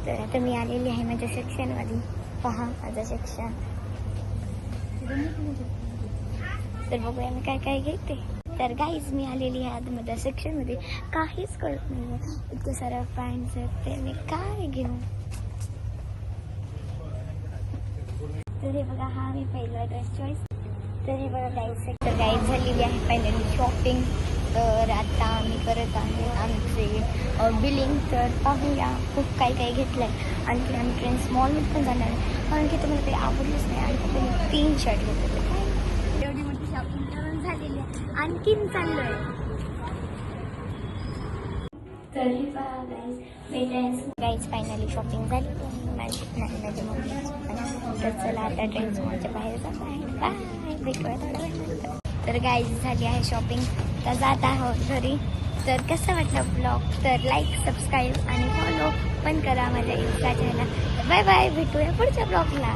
तर आता मी आलेली आहे माझ्या सेक्शनमध्ये. पहा माझं सेक्शन. तर बघूया मी काय काय घेते. तर गाईज मी आलेली आहे आता माझ्या सेक्शनमध्ये. काहीच कळत नाही आहे, इतकं सारं पॅन्ट्स आहेत ते मी काय घेऊ. तर हे बघा, हा मी पहिला ड्रेस चॉईस. तर हे बघा गाईज, तर गाईज झालेली आहे फायनली शॉपिंग. तर आता आम्ही करत आहे आमचे बिलिंग. तर पाहूया खूप काही काही घेतलं आहे. आणखी आम्ही ट्रेंड्स मॉलमध्ये पण जाणार आहे, कारण की तुम्हाला काही आवडलंच नाही. आणखी तुम्ही 3 शर्ट घेतले. तर काय एवढी मोठी शॉपिंग करून झालेली आहे, आणखीन चाललो आहे. तर हे पहा गाईज फायनली शॉपिंग झाली माझ्या मम्मीची. तर चला आता ट्रेंड्स मॉलच्या बाहेर जात आहे. बाय, भेटूया थोड्या वेळानंतर. तर गाईज झाली आहे शॉपिंग, तर जात आहोत घरी. तर कसं वाटलं ब्लॉग, तर लाईक, सबस्क्राईब आणि फॉलो पण करा माझ्या इंस्टा चॅनल. बाय बाय, भेटूया पुढच्या ब्लॉगला.